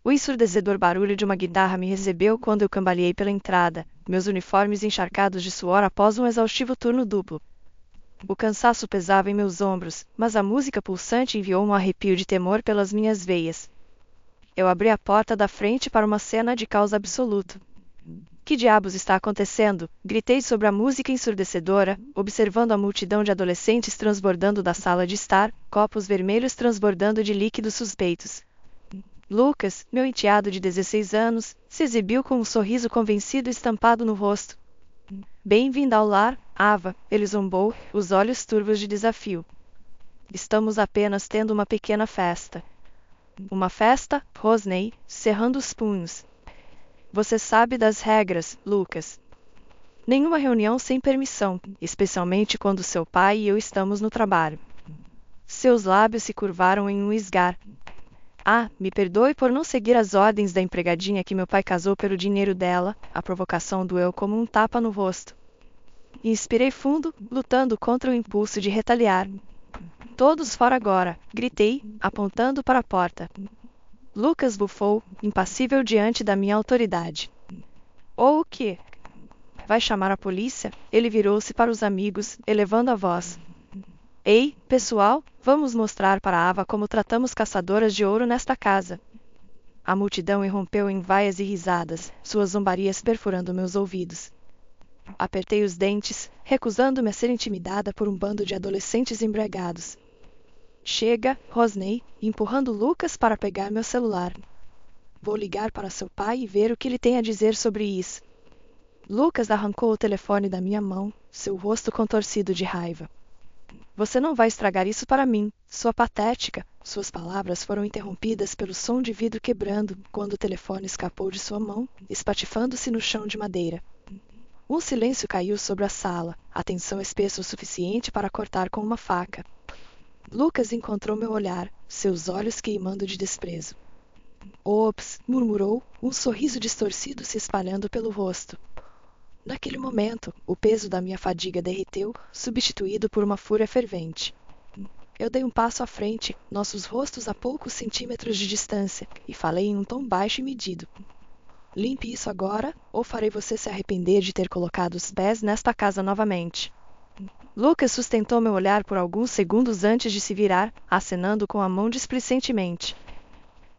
O ensurdecedor barulho de uma guitarra me recebeu quando eu cambaleei pela entrada, meus uniformes encharcados de suor após um exaustivo turno duplo. O cansaço pesava em meus ombros, mas a música pulsante enviou um arrepio de temor pelas minhas veias. Eu abri a porta da frente para uma cena de caos absoluto. Que diabos está acontecendo? Gritei sobre a música ensurdecedora, observando a multidão de adolescentes transbordando da sala de estar, copos vermelhos transbordando de líquidos suspeitos. Lucas, meu enteado de 16 anos, se exibiu com um sorriso convencido estampado no rosto. Bem-vinda ao lar, Ava, ele zombou, os olhos turvos de desafio. Estamos apenas tendo uma pequena festa. Uma festa? Rosnei, cerrando os punhos. Você sabe das regras, Lucas. Nenhuma reunião sem permissão, especialmente quando seu pai e eu estamos no trabalho. Seus lábios se curvaram em um esgar. Ah, me perdoe por não seguir as ordens da empregadinha que meu pai casou pelo dinheiro dela, a provocação doeu como um tapa no rosto. Inspirei fundo, lutando contra o impulso de retaliar. Todos fora agora, gritei, apontando para a porta. Lucas bufou, impassível diante da minha autoridade. Ou o quê? Vai chamar a polícia? Ele virou-se para os amigos, elevando a voz. Ei, pessoal, vamos mostrar para a Ava como tratamos caçadoras de ouro nesta casa. A multidão irrompeu em vaias e risadas, suas zombarias perfurando meus ouvidos. Apertei os dentes, recusando-me a ser intimidada por um bando de adolescentes embriagados. Chega, rosnei, empurrando Lucas para pegar meu celular. Vou ligar para seu pai e ver o que ele tem a dizer sobre isso. Lucas arrancou o telefone da minha mão, seu rosto contorcido de raiva. Você não vai estragar isso para mim, sua patética. Suas palavras foram interrompidas pelo som de vidro quebrando quando o telefone escapou de sua mão, espatifando-se no chão de madeira. Um silêncio caiu sobre a sala, a tensão espessa o suficiente para cortar com uma faca. Lucas encontrou meu olhar, seus olhos queimando de desprezo. Ops, murmurou, um sorriso distorcido se espalhando pelo rosto. Naquele momento, o peso da minha fadiga derreteu, substituído por uma fúria fervente. Eu dei um passo à frente, nossos rostos a poucos centímetros de distância, e falei em um tom baixo e medido. Limpe isso agora, ou farei você se arrepender de ter colocado os pés nesta casa novamente. Lucas sustentou meu olhar por alguns segundos antes de se virar, acenando com a mão displicentemente.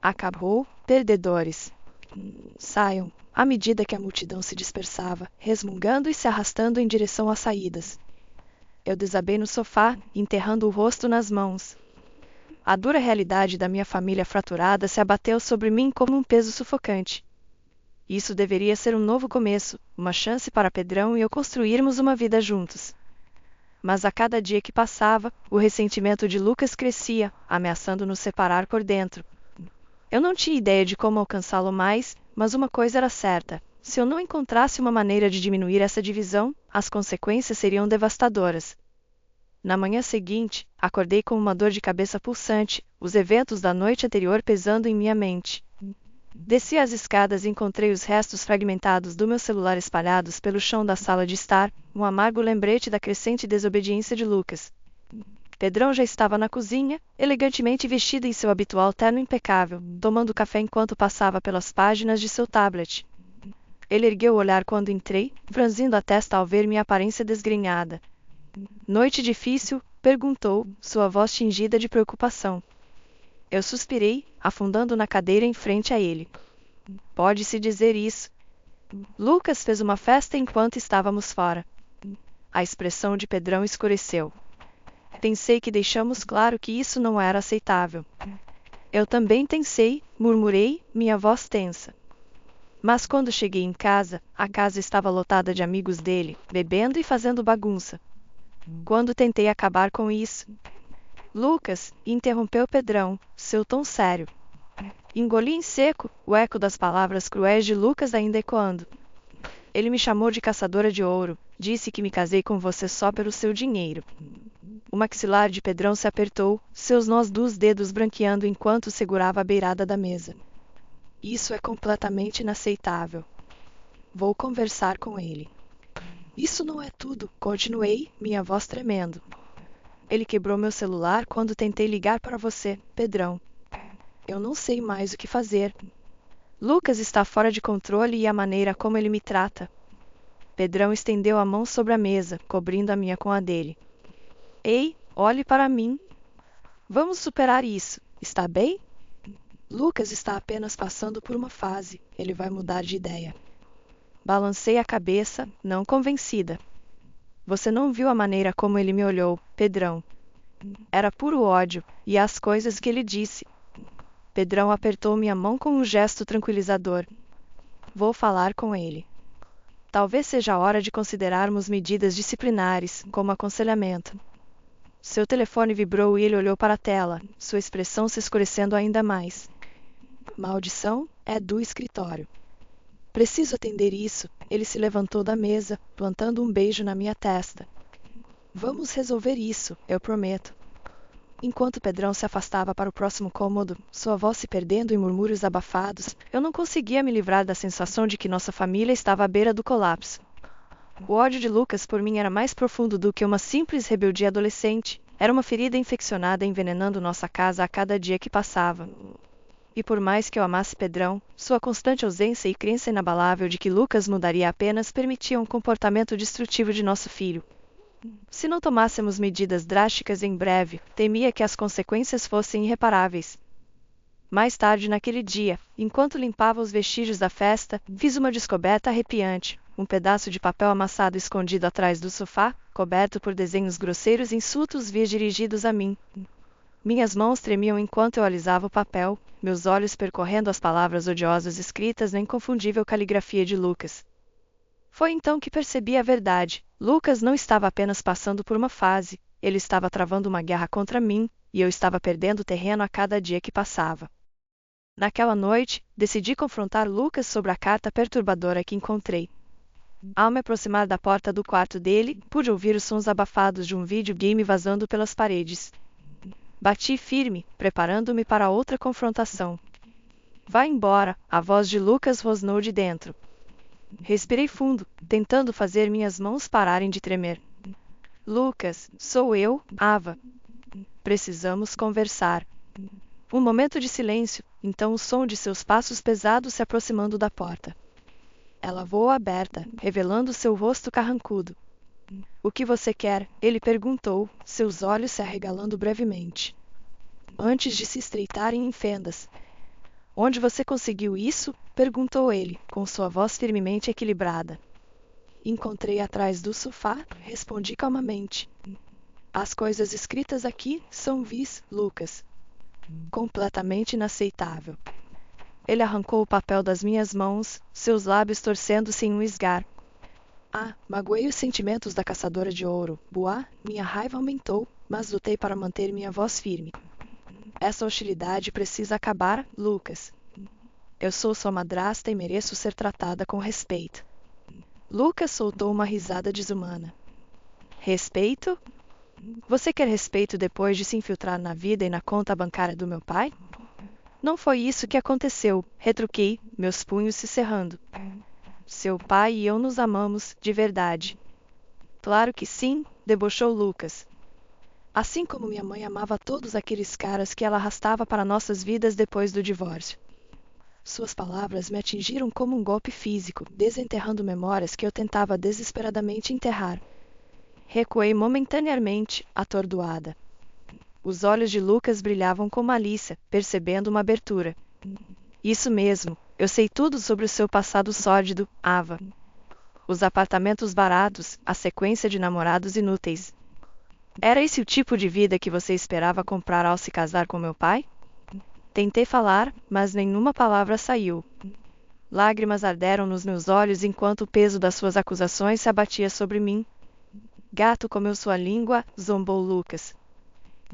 Acabou, perdedores. Saiam, à medida que a multidão se dispersava, resmungando e se arrastando em direção às saídas. Eu desabei no sofá, enterrando o rosto nas mãos. A dura realidade da minha família fraturada se abateu sobre mim como um peso sufocante. Isso deveria ser um novo começo, uma chance para Pedrão e eu construirmos uma vida juntos. Mas a cada dia que passava, o ressentimento de Lucas crescia, ameaçando nos separar por dentro. Eu não tinha ideia de como alcançá-lo mais, mas uma coisa era certa: se eu não encontrasse uma maneira de diminuir essa divisão, as consequências seriam devastadoras. Na manhã seguinte, acordei com uma dor de cabeça pulsante, os eventos da noite anterior pesando em minha mente. Desci as escadas e encontrei os restos fragmentados do meu celular espalhados pelo chão da sala de estar, um amargo lembrete da crescente desobediência de Lucas. Pedrão já estava na cozinha, elegantemente vestido em seu habitual terno impecável, tomando café enquanto passava pelas páginas de seu tablet. Ele ergueu o olhar quando entrei, franzindo a testa ao ver minha aparência desgrenhada. Noite difícil? Perguntou, sua voz tingida de preocupação. Eu suspirei, afundando na cadeira em frente a ele. Pode-se dizer isso. Lucas fez uma festa enquanto estávamos fora. A expressão de Pedrão escureceu. Pensei que deixamos claro que isso não era aceitável. Eu também pensei, murmurei, minha voz tensa. Mas quando cheguei em casa, a casa estava lotada de amigos dele, bebendo e fazendo bagunça. Quando tentei acabar com isso... Lucas, interrompeu Pedrão, seu tom sério. Engoli em seco, o eco das palavras cruéis de Lucas ainda ecoando. Ele me chamou de caçadora de ouro, disse que me casei com você só pelo seu dinheiro. O maxilar de Pedrão se apertou, seus nós dos dedos branqueando enquanto segurava a beirada da mesa. Isso é completamente inaceitável. Vou conversar com ele. Isso não é tudo, continuei, minha voz tremendo. Ele quebrou meu celular quando tentei ligar para você, Pedrão. Eu não sei mais o que fazer. Lucas está fora de controle e a maneira como ele me trata. Pedrão estendeu a mão sobre a mesa, cobrindo a minha com a dele. Ei, olhe para mim. Vamos superar isso, está bem? Lucas está apenas passando por uma fase. Ele vai mudar de ideia. Balancei a cabeça, não convencida. Você não viu a maneira como ele me olhou, Pedrão. Era puro ódio, e as coisas que ele disse. Pedrão apertou minha mão com um gesto tranquilizador. Vou falar com ele. Talvez seja a hora de considerarmos medidas disciplinares, como aconselhamento. Seu telefone vibrou e ele olhou para a tela, sua expressão se escurecendo ainda mais. Maldição, é do escritório. Preciso atender isso. Ele se levantou da mesa, plantando um beijo na minha testa. Vamos resolver isso, eu prometo. Enquanto Pedrão se afastava para o próximo cômodo, sua voz se perdendo em murmúrios abafados, eu não conseguia me livrar da sensação de que nossa família estava à beira do colapso. O ódio de Lucas por mim era mais profundo do que uma simples rebeldia adolescente. Era uma ferida infeccionada envenenando nossa casa a cada dia que passava. E por mais que eu amasse Pedrão, sua constante ausência e crença inabalável de que Lucas mudaria apenas permitiam um comportamento destrutivo de nosso filho. Se não tomássemos medidas drásticas em breve, temia que as consequências fossem irreparáveis. Mais tarde naquele dia, enquanto limpava os vestígios da festa, fiz uma descoberta arrepiante. Um pedaço de papel amassado escondido atrás do sofá, coberto por desenhos grosseiros e insultos dirigidos a mim. Minhas mãos tremiam enquanto eu alisava o papel, meus olhos percorrendo as palavras odiosas escritas na inconfundível caligrafia de Lucas. Foi então que percebi a verdade. Lucas não estava apenas passando por uma fase, ele estava travando uma guerra contra mim, e eu estava perdendo terreno a cada dia que passava. Naquela noite, decidi confrontar Lucas sobre a carta perturbadora que encontrei. Ao me aproximar da porta do quarto dele, pude ouvir os sons abafados de um videogame vazando pelas paredes. Bati firme, preparando-me para outra confrontação. Vá embora, a voz de Lucas rosnou de dentro. Respirei fundo, tentando fazer minhas mãos pararem de tremer. Lucas, sou eu, Ava. Precisamos conversar. Um momento de silêncio, então o som de seus passos pesados se aproximando da porta. Ela voou aberta, revelando seu rosto carrancudo. O que você quer? Ele perguntou, seus olhos se arregalando brevemente. Antes de se estreitarem em fendas. Onde você conseguiu isso? Perguntou ele, com sua voz firmemente equilibrada. Encontrei atrás do sofá, respondi calmamente. As coisas escritas aqui são vis, Lucas. Completamente inaceitável. Ele arrancou o papel das minhas mãos, seus lábios torcendo-se em um esgar. Magoei os sentimentos da caçadora de ouro. Boa, minha raiva aumentou, mas lutei para manter minha voz firme. Essa hostilidade precisa acabar, Lucas. Eu sou sua madrasta e mereço ser tratada com respeito. Lucas soltou uma risada desumana. Respeito? Você quer respeito depois de se infiltrar na vida e na conta bancária do meu pai? Não foi isso que aconteceu, retruquei, meus punhos se cerrando. Seu pai e eu nos amamos, de verdade. Claro que sim, debochou Lucas. Assim como minha mãe amava todos aqueles caras que ela arrastava para nossas vidas depois do divórcio. Suas palavras me atingiram como um golpe físico, desenterrando memórias que eu tentava desesperadamente enterrar. Recuei momentaneamente, atordoada. Os olhos de Lucas brilhavam com malícia, percebendo uma abertura. Isso mesmo, eu sei tudo sobre o seu passado sórdido, Ava. Os apartamentos baratos, a sequência de namorados inúteis. Era esse o tipo de vida que você esperava comprar ao se casar com meu pai? Tentei falar, mas nenhuma palavra saiu. Lágrimas arderam nos meus olhos enquanto o peso das suas acusações se abatia sobre mim. Gato comeu sua língua, zombou Lucas.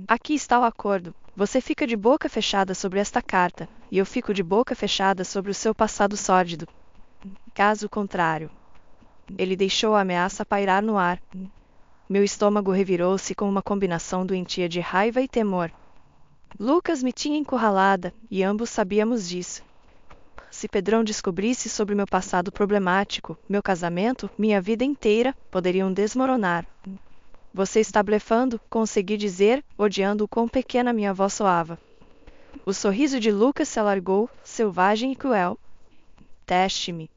Aqui está o acordo. Você fica de boca fechada sobre esta carta, e eu fico de boca fechada sobre o seu passado sórdido. Caso contrário. Ele deixou a ameaça pairar no ar. Meu estômago revirou-se com uma combinação doentia de raiva e temor. Lucas me tinha encurralada, e ambos sabíamos disso. Se Pedrão descobrisse sobre meu passado problemático, meu casamento, minha vida inteira, poderiam desmoronar. Você está blefando, consegui dizer, odiando o quão pequena minha voz soava. O sorriso de Lucas se alargou, selvagem e cruel. Teste-me.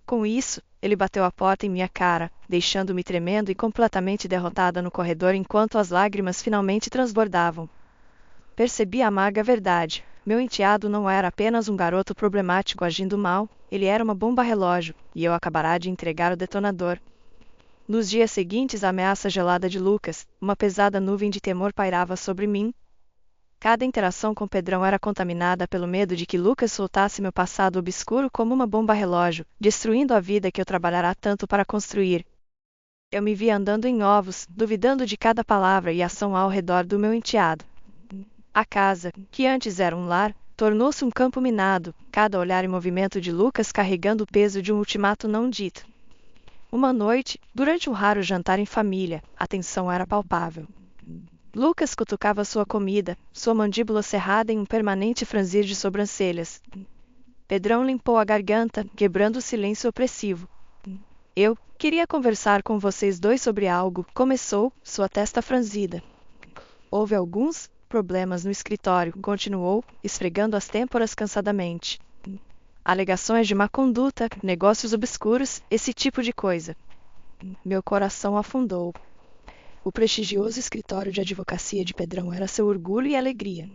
Com isso, ele bateu a porta em minha cara, deixando-me tremendo e completamente derrotada no corredor enquanto as lágrimas finalmente transbordavam. Percebi a amarga verdade. Meu enteado não era apenas um garoto problemático agindo mal, ele era uma bomba relógio, e eu acabará de entregar o detonador. Nos dias seguintes à ameaça gelada de Lucas, uma pesada nuvem de temor pairava sobre mim. Cada interação com Pedrão era contaminada pelo medo de que Lucas soltasse meu passado obscuro como uma bomba relógio, destruindo a vida que eu trabalhara tanto para construir. Eu me via andando em ovos, duvidando de cada palavra e ação ao redor do meu enteado. A casa, que antes era um lar, tornou-se um campo minado, cada olhar e movimento de Lucas carregando o peso de um ultimato não dito. Uma noite, durante um raro jantar em família, a tensão era palpável. Lucas cutucava sua comida, sua mandíbula cerrada em um permanente franzir de sobrancelhas. Pedrão limpou a garganta, quebrando o silêncio opressivo. Eu queria conversar com vocês dois sobre algo, começou, sua testa franzida. Houve alguns problemas no escritório, continuou, esfregando as têmporas cansadamente. Alegações de má conduta, negócios obscuros, esse tipo de coisa. Meu coração afundou. O prestigioso escritório de advocacia de Pedrão era seu orgulho e alegria.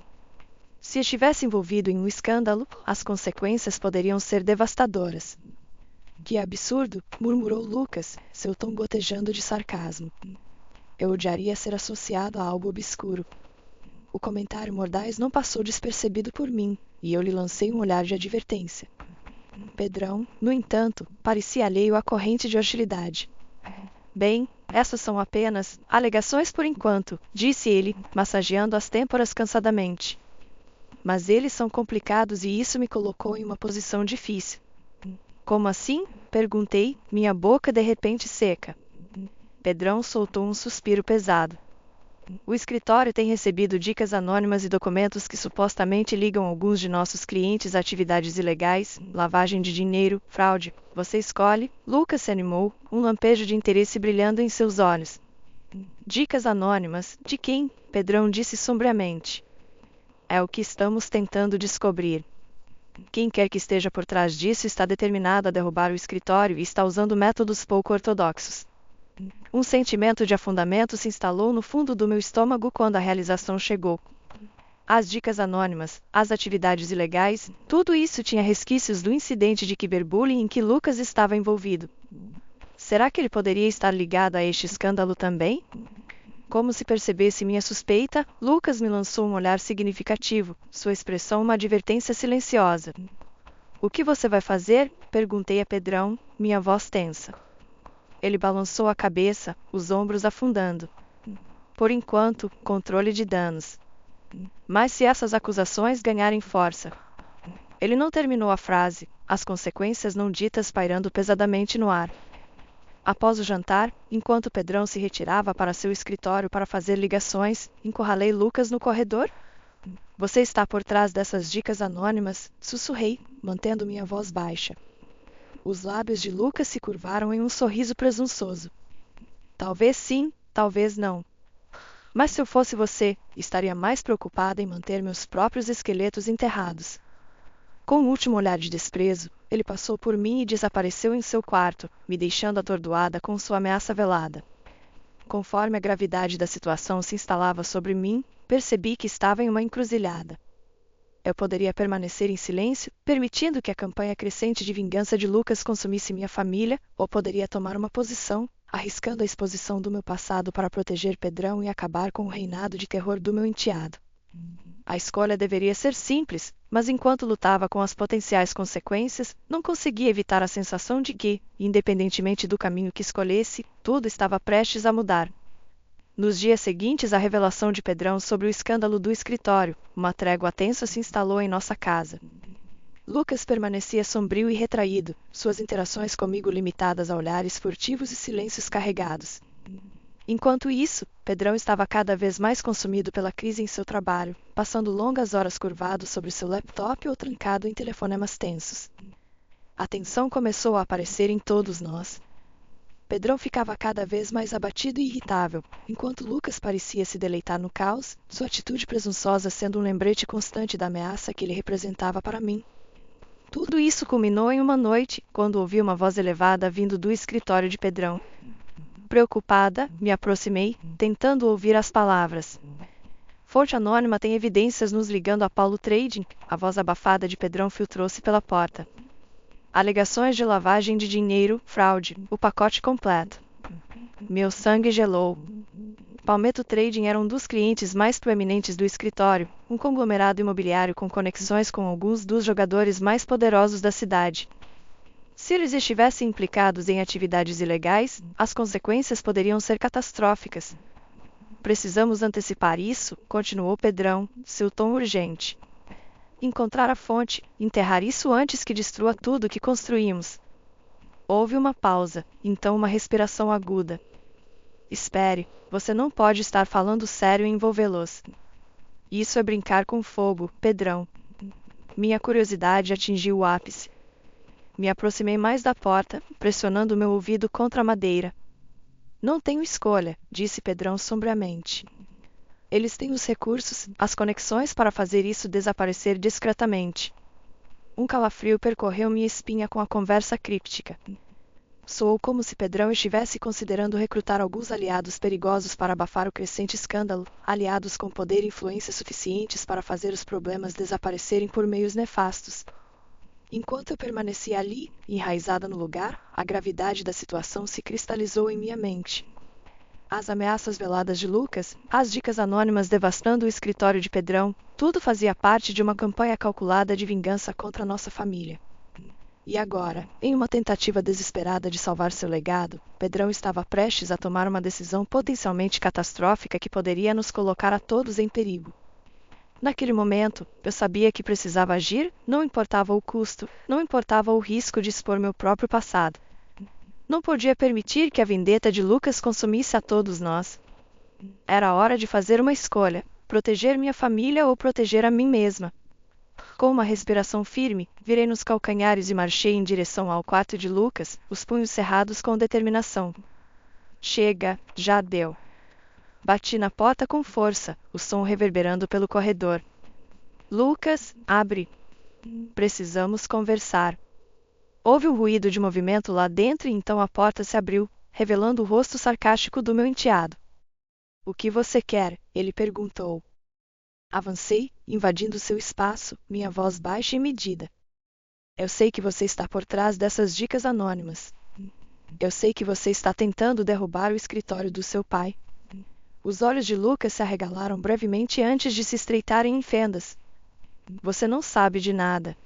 Se estivesse envolvido em um escândalo, as consequências poderiam ser devastadoras. Que absurdo, murmurou Lucas, seu tom gotejando de sarcasmo. Eu odiaria ser associado a algo obscuro. O comentário mordaz não passou despercebido por mim, e eu lhe lancei um olhar de advertência. Pedrão, no entanto, parecia alheio à corrente de hostilidade. Bem, essas são apenas alegações por enquanto, disse ele, massageando as têmporas cansadamente. Mas eles são complicados e isso me colocou em uma posição difícil. Como assim? Perguntei, minha boca de repente seca. Pedrão soltou um suspiro pesado. O escritório tem recebido dicas anônimas e documentos que supostamente ligam alguns de nossos clientes a atividades ilegais, lavagem de dinheiro, fraude. Você escolhe? Lucas se animou, um lampejo de interesse brilhando em seus olhos. Dicas anônimas? De quem? Pedrão disse sombriamente. É o que estamos tentando descobrir. Quem quer que esteja por trás disso está determinado a derrubar o escritório e está usando métodos pouco ortodoxos. Um sentimento de afundamento se instalou no fundo do meu estômago quando a realização chegou. As dicas anônimas, as atividades ilegais, tudo isso tinha resquícios do incidente de cyberbullying em que Lucas estava envolvido. Será que ele poderia estar ligado a este escândalo também? Como se percebesse minha suspeita, Lucas me lançou um olhar significativo, sua expressão uma advertência silenciosa. O que você vai fazer? Perguntei a Pedrão, minha voz tensa. Ele balançou a cabeça, os ombros afundando. Por enquanto, controle de danos. Mas se essas acusações ganharem força... Ele não terminou a frase, as consequências não ditas pairando pesadamente no ar. Após o jantar, enquanto Pedrão se retirava para seu escritório para fazer ligações, encurralei Lucas no corredor. Você está por trás dessas dicas anônimas? Sussurrei, mantendo minha voz baixa. Os lábios de Lucas se curvaram em um sorriso presunçoso. Talvez sim, talvez não. Mas se eu fosse você, estaria mais preocupada em manter meus próprios esqueletos enterrados. Com um último olhar de desprezo, ele passou por mim e desapareceu em seu quarto, me deixando atordoada com sua ameaça velada. Conforme a gravidade da situação se instalava sobre mim, percebi que estava em uma encruzilhada. Eu poderia permanecer em silêncio, permitindo que a campanha crescente de vingança de Lucas consumisse minha família, ou poderia tomar uma posição, arriscando a exposição do meu passado para proteger Pedrão e acabar com o reinado de terror do meu enteado. A escolha deveria ser simples, mas enquanto lutava com as potenciais consequências, não conseguia evitar a sensação de que, independentemente do caminho que escolhesse, tudo estava prestes a mudar. Nos dias seguintes à revelação de Pedrão sobre o escândalo do escritório, uma trégua tensa se instalou em nossa casa. Lucas permanecia sombrio e retraído, suas interações comigo limitadas a olhares furtivos e silêncios carregados. Enquanto isso, Pedrão estava cada vez mais consumido pela crise em seu trabalho, passando longas horas curvado sobre seu laptop ou trancado em telefonemas tensos. A tensão começou a aparecer em todos nós. Pedrão ficava cada vez mais abatido e irritável, enquanto Lucas parecia se deleitar no caos, sua atitude presunçosa sendo um lembrete constante da ameaça que ele representava para mim. Tudo isso culminou em uma noite, quando ouvi uma voz elevada vindo do escritório de Pedrão. Preocupada, me aproximei, tentando ouvir as palavras. Fonte anônima tem evidências nos ligando a Paulo Trading. A voz abafada de Pedrão filtrou-se pela porta. Alegações de lavagem de dinheiro, fraude, o pacote completo. Meu sangue gelou. Palmetto Trading era um dos clientes mais proeminentes do escritório, um conglomerado imobiliário com conexões com alguns dos jogadores mais poderosos da cidade. Se eles estivessem implicados em atividades ilegais, as consequências poderiam ser catastróficas. Precisamos antecipar isso, continuou Pedrão, seu tom urgente. Encontrar a fonte, enterrar isso antes que destrua tudo que construímos. Houve uma pausa, então uma respiração aguda. Espere, você não pode estar falando sério em envolvê-los. Isso é brincar com fogo, Pedrão. Minha curiosidade atingiu o ápice. Me aproximei mais da porta, pressionando meu ouvido contra a madeira. Não tenho escolha, disse Pedrão sombriamente. Eles têm os recursos, as conexões para fazer isso desaparecer discretamente. Um calafrio percorreu minha espinha com a conversa críptica. Soou como se Pedrão estivesse considerando recrutar alguns aliados perigosos para abafar o crescente escândalo, aliados com poder e influência suficientes para fazer os problemas desaparecerem por meios nefastos. Enquanto eu permanecia ali, enraizada no lugar, a gravidade da situação se cristalizou em minha mente. As ameaças veladas de Lucas, as dicas anônimas devastando o escritório de Pedrão, tudo fazia parte de uma campanha calculada de vingança contra nossa família. E agora, em uma tentativa desesperada de salvar seu legado, Pedrão estava prestes a tomar uma decisão potencialmente catastrófica que poderia nos colocar a todos em perigo. Naquele momento, eu sabia que precisava agir, não importava o custo, não importava o risco de expor meu próprio passado. Não podia permitir que a vendetta de Lucas consumisse a todos nós. Era hora de fazer uma escolha, proteger minha família ou proteger a mim mesma. Com uma respiração firme, virei nos calcanhares e marchei em direção ao quarto de Lucas, os punhos cerrados com determinação. Chega, já deu. Bati na porta com força, o som reverberando pelo corredor. Lucas, abre. Precisamos conversar. Houve um ruído de movimento lá dentro e então a porta se abriu, revelando o rosto sarcástico do meu enteado. O que você quer? Ele perguntou. Avancei, invadindo seu espaço, minha voz baixa e medida. Eu sei que você está por trás dessas dicas anônimas. Eu sei que você está tentando derrubar o escritório do seu pai. Os olhos de Lucas se arregalaram brevemente antes de se estreitarem em fendas. Você não sabe de nada.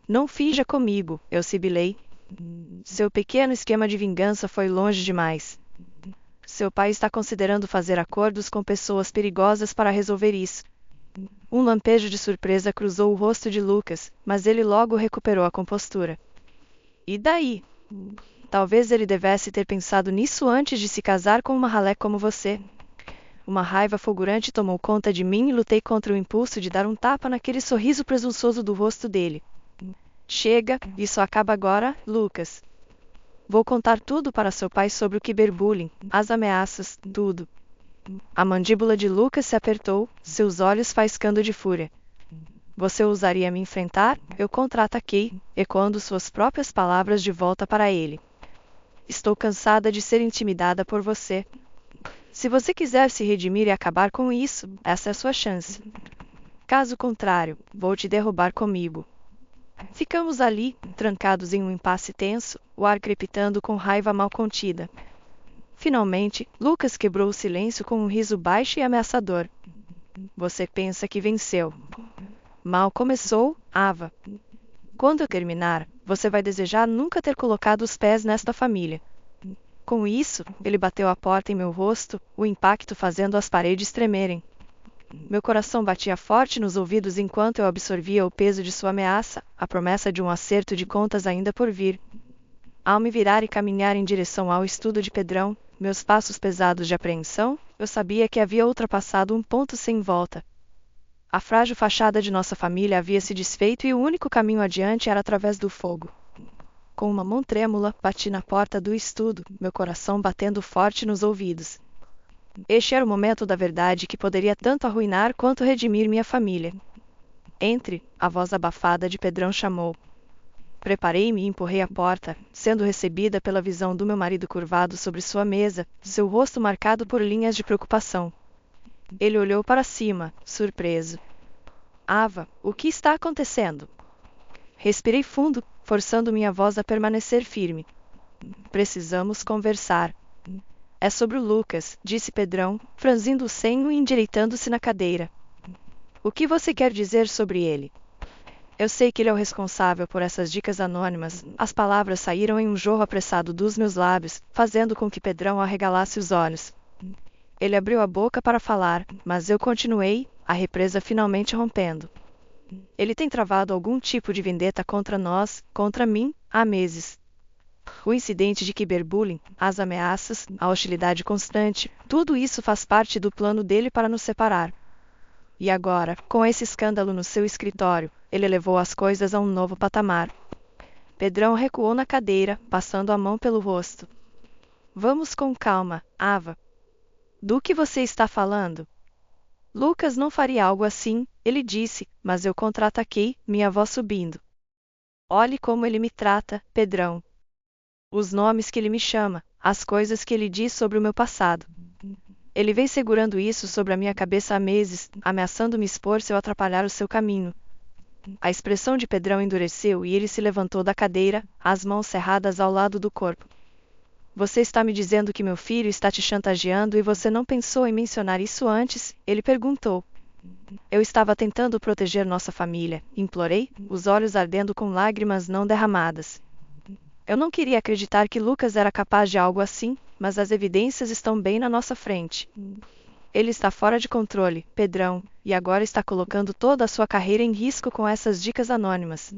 Não finja comigo, eu sibilei. Seu pequeno esquema de vingança foi longe demais. Seu pai está considerando fazer acordos com pessoas perigosas para resolver isso. Um lampejo de surpresa cruzou o rosto de Lucas, mas ele logo recuperou a compostura. E daí? Talvez ele devesse ter pensado nisso antes de se casar com uma ralé como você. Uma raiva fulgurante tomou conta de mim e lutei contra o impulso de dar um tapa naquele sorriso presunçoso do rosto dele. Chega, isso acaba agora, Lucas. Vou contar tudo para seu pai sobre o cyberbullying, as ameaças, tudo. A mandíbula de Lucas se apertou, seus olhos faiscando de fúria. Você ousaria me enfrentar? Eu contra-ataquei, ecoando suas próprias palavras de volta para ele. Estou cansada de ser intimidada por você. Se você quiser se redimir e acabar com isso, essa é a sua chance. Caso contrário, vou te derrubar comigo. Ficamos ali, trancados em um impasse tenso, o ar crepitando com raiva mal contida. Finalmente, Lucas quebrou o silêncio com um riso baixo e ameaçador. Você pensa que venceu. Mal começou, Ava. Quando eu terminar, você vai desejar nunca ter colocado os pés nesta família. Com isso, ele bateu a porta em meu rosto, o impacto fazendo as paredes tremerem. Meu coração batia forte nos ouvidos enquanto eu absorvia o peso de sua ameaça, a promessa de um acerto de contas ainda por vir. Ao me virar e caminhar em direção ao estudo de Pedrão, meus passos pesados de apreensão, eu sabia que havia ultrapassado um ponto sem volta. A frágil fachada de nossa família havia se desfeito e o único caminho adiante era através do fogo. Com uma mão trêmula, bati na porta do estudo, meu coração batendo forte nos ouvidos. Este era o momento da verdade que poderia tanto arruinar quanto redimir minha família. Entre, a voz abafada de Pedrão chamou. Preparei-me e empurrei a porta, sendo recebida pela visão do meu marido curvado sobre sua mesa, seu rosto marcado por linhas de preocupação. Ele olhou para cima, surpreso. Ava, o que está acontecendo? Respirei fundo, forçando minha voz a permanecer firme. Precisamos conversar. É sobre o Lucas, disse Pedrão, franzindo o senho e endireitando-se na cadeira. O que você quer dizer sobre ele? Eu sei que ele é o responsável por essas dicas anônimas. As palavras saíram em um jorro apressado dos meus lábios, fazendo com que Pedrão arregalasse os olhos. Ele abriu a boca para falar, mas eu continuei, a represa finalmente rompendo. Ele tem travado algum tipo de vendetta contra nós, contra mim, há meses. O incidente de cyberbullying, as ameaças, a hostilidade constante, tudo isso faz parte do plano dele para nos separar. E agora, com esse escândalo no seu escritório, ele levou as coisas a um novo patamar. Pedrão recuou na cadeira, passando a mão pelo rosto. Vamos com calma, Ava. Do que você está falando? Lucas não faria algo assim, ele disse, mas eu contra-ataquei, minha voz subindo. Olhe como ele me trata, Pedrão. Os nomes que ele me chama, as coisas que ele diz sobre o meu passado. Ele vem segurando isso sobre a minha cabeça há meses, ameaçando me expor se eu atrapalhar o seu caminho. A expressão de Pedrão endureceu e ele se levantou da cadeira, as mãos cerradas ao lado do corpo. Você está me dizendo que meu filho está te chantageando e você não pensou em mencionar isso antes? Ele perguntou. Eu estava tentando proteger nossa família, implorei, os olhos ardendo com lágrimas não derramadas. Eu não queria acreditar que Lucas era capaz de algo assim, mas as evidências estão bem na nossa frente. Ele está fora de controle, Pedrão, e agora está colocando toda a sua carreira em risco com essas dicas anônimas.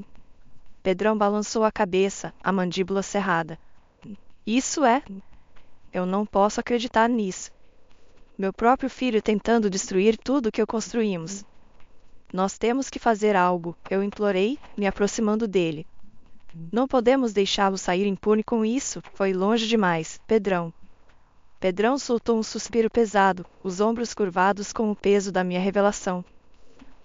Pedrão balançou a cabeça, a mandíbula cerrada. Isso é? Eu não posso acreditar nisso. Meu próprio filho tentando destruir tudo que eu construímos. Nós temos que fazer algo, eu implorei, me aproximando dele. Não podemos deixá-lo sair impune com isso, foi longe demais, Pedrão. Pedrão soltou um suspiro pesado, os ombros curvados com o peso da minha revelação.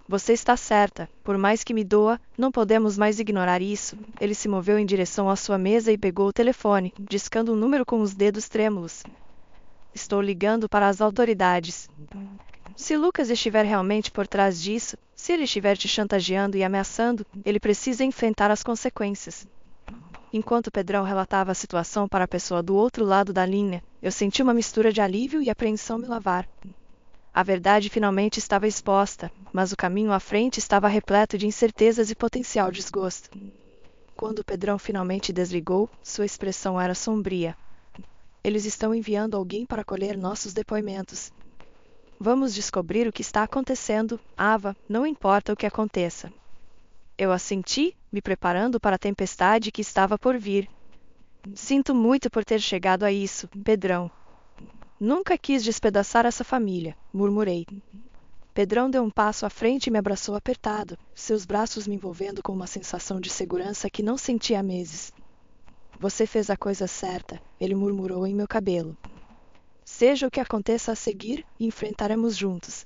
Você está certa, por mais que me doa, não podemos mais ignorar isso. Ele se moveu em direção à sua mesa e pegou o telefone, discando um número com os dedos trêmulos. Estou ligando para as autoridades. Se Lucas estiver realmente por trás disso, se ele estiver te chantageando e ameaçando, ele precisa enfrentar as consequências. Enquanto Pedrão relatava a situação para a pessoa do outro lado da linha, eu senti uma mistura de alívio e apreensão me lavar. A verdade finalmente estava exposta, mas o caminho à frente estava repleto de incertezas e potencial desgosto. Quando Pedrão finalmente desligou, sua expressão era sombria. Eles estão enviando alguém para colher nossos depoimentos. Vamos descobrir o que está acontecendo, Ava, não importa o que aconteça. Eu assenti, me preparando para a tempestade que estava por vir. Sinto muito por ter chegado a isso, Pedrão. Nunca quis despedaçar essa família, murmurei. Pedrão deu um passo à frente e me abraçou apertado, seus braços me envolvendo com uma sensação de segurança que não sentia há meses. Você fez a coisa certa, ele murmurou em meu cabelo. Seja o que aconteça a seguir, enfrentaremos juntos.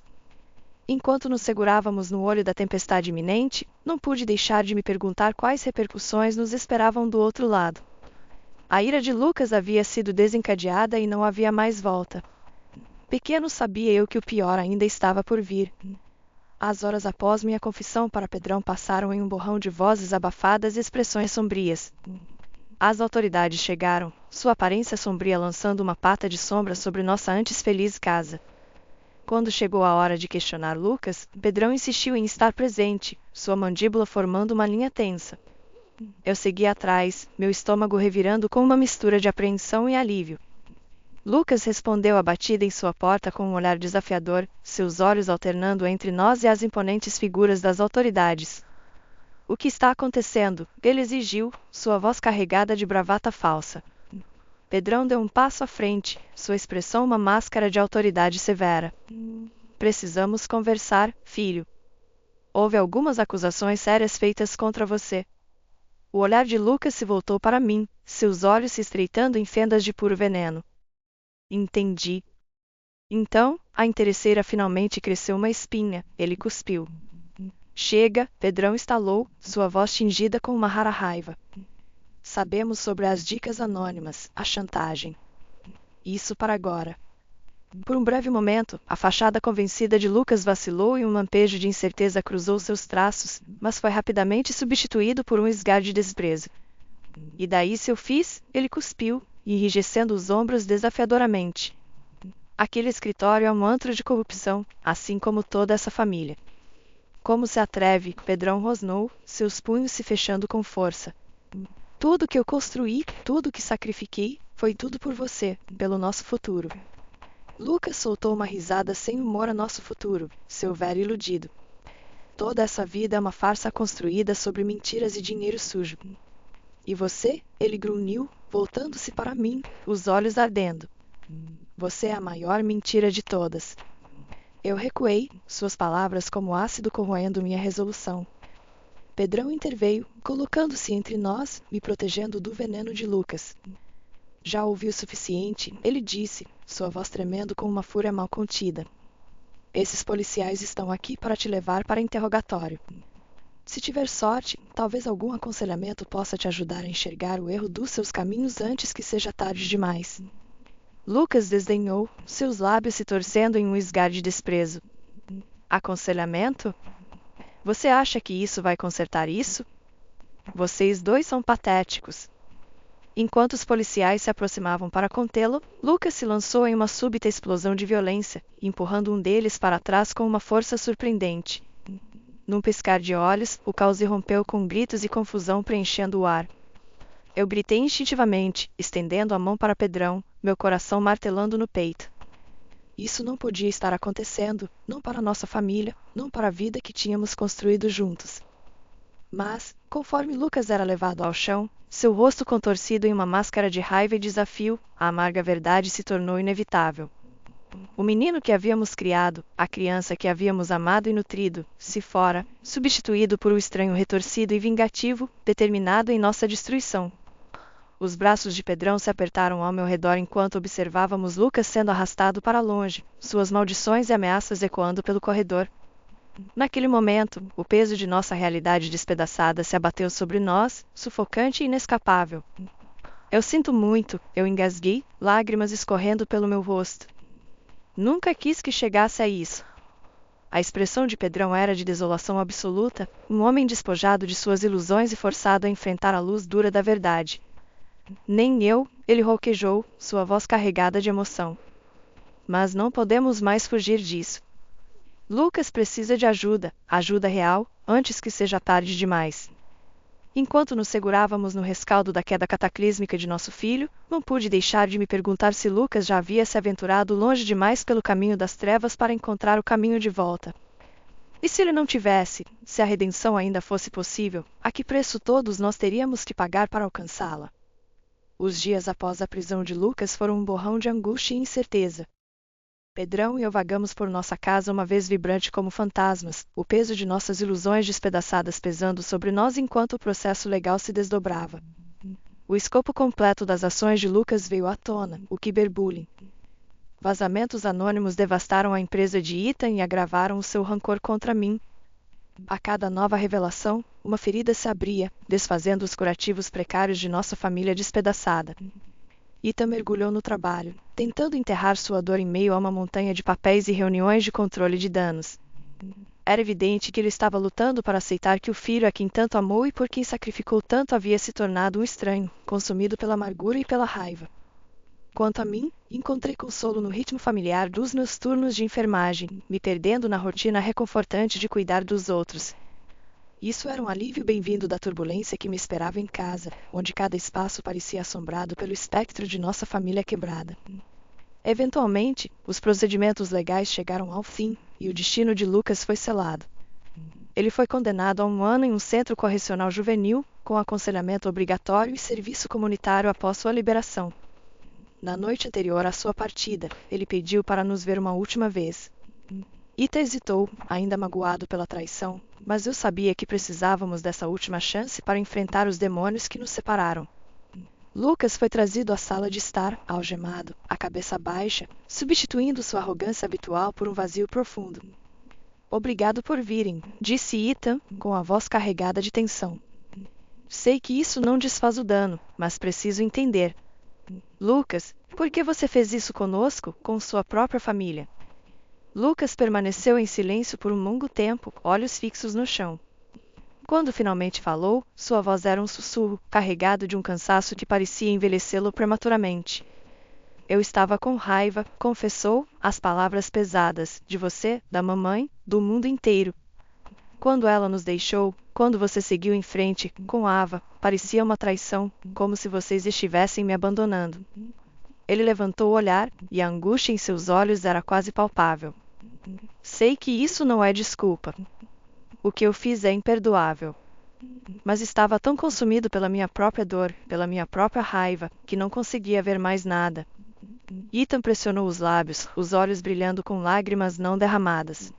Enquanto nos segurávamos no olho da tempestade iminente, não pude deixar de me perguntar quais repercussões nos esperavam do outro lado. A ira de Lucas havia sido desencadeada e não havia mais volta. Pequeno sabia eu que o pior ainda estava por vir. As horas após minha confissão para Pedrão passaram em um borrão de vozes abafadas e expressões sombrias. As autoridades chegaram, sua aparência sombria lançando uma pata de sombra sobre nossa antes feliz casa. Quando chegou a hora de questionar Lucas, Pedrão insistiu em estar presente, sua mandíbula formando uma linha tensa. Eu segui atrás, meu estômago revirando com uma mistura de apreensão e alívio. Lucas respondeu abatida em sua porta com um olhar desafiador, seus olhos alternando entre nós e as imponentes figuras das autoridades. O que está acontecendo? Ele exigiu, sua voz carregada de bravata falsa. Pedrão deu um passo à frente, sua expressão uma máscara de autoridade severa. Precisamos conversar, filho. Houve algumas acusações sérias feitas contra você. O olhar de Lucas se voltou para mim, seus olhos se estreitando em fendas de puro veneno. Entendi. Então, a interesseira finalmente cresceu uma espinha, ele cuspiu. Chega, Pedrão estalou, sua voz tingida com uma rara raiva. Sabemos sobre as dicas anônimas, a chantagem. Isso para agora. Por um breve momento, a fachada convencida de Lucas vacilou e um lampejo de incerteza cruzou seus traços, mas foi rapidamente substituído por um esgar de desprezo. E daí se eu fiz, ele cuspiu, enrijecendo os ombros desafiadoramente. Aquele escritório é um antro de corrupção, assim como toda essa família. Como se atreve, Pedrão rosnou, seus punhos se fechando com força. Tudo que eu construí, tudo que sacrifiquei, foi tudo por você, pelo nosso futuro. Lucas soltou uma risada sem humor a nosso futuro, seu velho iludido. Toda essa vida é uma farsa construída sobre mentiras e dinheiro sujo. E você? Ele grunhiu, voltando-se para mim, os olhos ardendo. Você é a maior mentira de todas. Eu recuei, suas palavras como ácido corroendo minha resolução. Pedrão interveio, colocando-se entre nós, me protegendo do veneno de Lucas. Já ouvi o suficiente, ele disse, sua voz tremendo com uma fúria mal contida. Esses policiais estão aqui para te levar para interrogatório. Se tiver sorte, talvez algum aconselhamento possa te ajudar a enxergar o erro dos seus caminhos antes que seja tarde demais. Lucas desdenhou, seus lábios se torcendo em um esgar de desprezo. Aconselhamento? Você acha que isso vai consertar isso? Vocês dois são patéticos. Enquanto os policiais se aproximavam para contê-lo, Lucas se lançou em uma súbita explosão de violência, empurrando um deles para trás com uma força surpreendente. Num piscar de olhos, o caos irrompeu com gritos e confusão preenchendo o ar. Eu gritei instintivamente, estendendo a mão para Pedrão, meu coração martelando no peito. Isso não podia estar acontecendo, não para nossa família, não para a vida que tínhamos construído juntos. Mas, conforme Lucas era levado ao chão, seu rosto contorcido em uma máscara de raiva e desafio, a amarga verdade se tornou inevitável. O menino que havíamos criado, a criança que havíamos amado e nutrido, se fora, substituído por um estranho retorcido e vingativo, determinado em nossa destruição. Os braços de Pedrão se apertaram ao meu redor enquanto observávamos Lucas sendo arrastado para longe, suas maldições e ameaças ecoando pelo corredor. Naquele momento, o peso de nossa realidade despedaçada se abateu sobre nós, sufocante e inescapável. Eu sinto muito, eu engasguei, lágrimas escorrendo pelo meu rosto. Nunca quis que chegasse a isso. A expressão de Pedrão era de desolação absoluta, um homem despojado de suas ilusões e forçado a enfrentar a luz dura da verdade. Nem eu, ele rouquejou, sua voz carregada de emoção. Mas não podemos mais fugir disso. Lucas precisa de ajuda, ajuda real, antes que seja tarde demais. Enquanto nos segurávamos no rescaldo da queda cataclísmica de nosso filho, não pude deixar de me perguntar se Lucas já havia se aventurado longe demais pelo caminho das trevas para encontrar o caminho de volta. E se ele não tivesse, se a redenção ainda fosse possível, a que preço todos nós teríamos que pagar para alcançá-la? Os dias após a prisão de Lucas foram um borrão de angústia e incerteza. Pedrão e eu vagamos por nossa casa uma vez vibrante como fantasmas, o peso de nossas ilusões despedaçadas pesando sobre nós enquanto o processo legal se desdobrava. O escopo completo das ações de Lucas veio à tona, o cyberbullying. Vazamentos anônimos devastaram a empresa de Ethan e agravaram o seu rancor contra mim. A cada nova revelação, uma ferida se abria, desfazendo os curativos precários de nossa família despedaçada. Ethan mergulhou no trabalho, tentando enterrar sua dor em meio a uma montanha de papéis e reuniões de controle de danos. Era evidente que ele estava lutando para aceitar que o filho a quem tanto amou e por quem sacrificou tanto havia se tornado um estranho, consumido pela amargura e pela raiva. Quanto a mim, encontrei consolo no ritmo familiar dos meus turnos de enfermagem, me perdendo na rotina reconfortante de cuidar dos outros. Isso era um alívio bem-vindo da turbulência que me esperava em casa, onde cada espaço parecia assombrado pelo espectro de nossa família quebrada. Eventualmente, os procedimentos legais chegaram ao fim, e o destino de Lucas foi selado. Ele foi condenado a 1 ano em um centro correcional juvenil, com aconselhamento obrigatório e serviço comunitário após sua liberação. Na noite anterior à sua partida, ele pediu para nos ver uma última vez. Ita hesitou, ainda magoado pela traição, mas eu sabia que precisávamos dessa última chance para enfrentar os demônios que nos separaram. Lucas foi trazido à sala de estar, algemado, a cabeça baixa, substituindo sua arrogância habitual por um vazio profundo. Obrigado por virem, disse Ethan, com a voz carregada de tensão. Sei que isso não desfaz o dano, mas preciso entender. Lucas, por que você fez isso conosco, com sua própria família? Lucas permaneceu em silêncio por um longo tempo, olhos fixos no chão. Quando finalmente falou, sua voz era um sussurro, carregado de um cansaço que parecia envelhecê-lo prematuramente. Eu estava com raiva, confessou, as palavras pesadas, de você, da mamãe, do mundo inteiro. Quando ela nos deixou, quando você seguiu em frente, com Ava, parecia uma traição, como se vocês estivessem me abandonando. Ele levantou o olhar, e a angústia em seus olhos era quase palpável. Sei que isso não é desculpa. O que eu fiz é imperdoável. Mas estava tão consumido pela minha própria dor, pela minha própria raiva, que não conseguia ver mais nada. Ethan pressionou os lábios, os olhos brilhando com lágrimas não derramadas.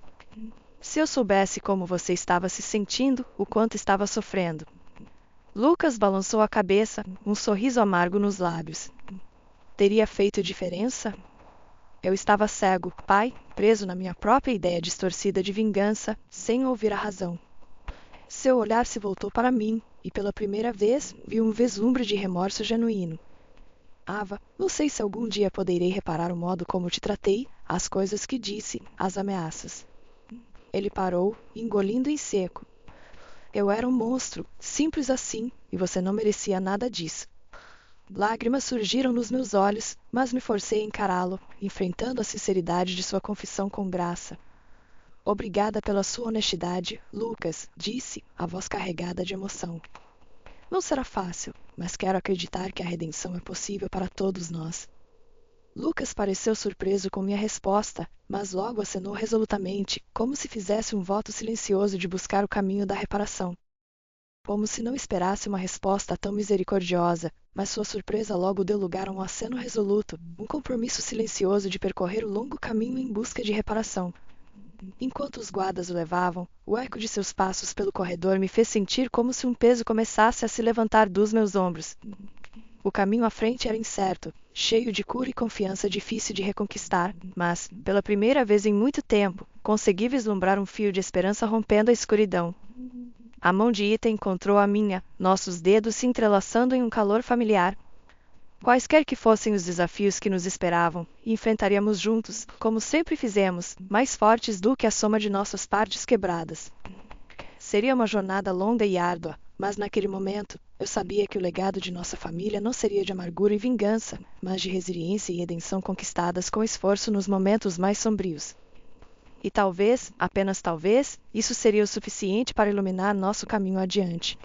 Se eu soubesse como você estava se sentindo, o quanto estava sofrendo. Lucas balançou a cabeça, um sorriso amargo nos lábios. Teria feito diferença? Eu estava cego, pai, preso na minha própria ideia distorcida de vingança, sem ouvir a razão. Seu olhar se voltou para mim, e pela primeira vez vi um vislumbre de remorso genuíno. Ava, não sei se algum dia poderei reparar o modo como te tratei, as coisas que disse, as ameaças. Ele parou, engolindo em seco. Eu era um monstro, simples assim, e você não merecia nada disso. Lágrimas surgiram nos meus olhos, mas me forcei a encará-lo, enfrentando a sinceridade de sua confissão com graça. Obrigada pela sua honestidade, Lucas, disse, a voz carregada de emoção. Não será fácil, mas quero acreditar que a redenção é possível para todos nós. Lucas pareceu surpreso com minha resposta, mas logo acenou resolutamente, como se fizesse um voto silencioso de buscar o caminho da reparação. Como se não esperasse uma resposta tão misericordiosa, mas sua surpresa logo deu lugar a um aceno resoluto, um compromisso silencioso de percorrer o longo caminho em busca de reparação. Enquanto os guardas o levavam, o eco de seus passos pelo corredor me fez sentir como se um peso começasse a se levantar dos meus ombros. O caminho à frente era incerto, cheio de cura e confiança difícil de reconquistar, mas, pela primeira vez em muito tempo, consegui vislumbrar um fio de esperança rompendo a escuridão. A mão de Ethan encontrou a minha, nossos dedos se entrelaçando em um calor familiar. Quaisquer que fossem os desafios que nos esperavam, enfrentaríamos juntos, como sempre fizemos, mais fortes do que a soma de nossas partes quebradas. Seria uma jornada longa e árdua, mas naquele momento, eu sabia que o legado de nossa família não seria de amargura e vingança, mas de resiliência e redenção conquistadas com esforço nos momentos mais sombrios. E talvez, apenas talvez, isso seria o suficiente para iluminar nosso caminho adiante.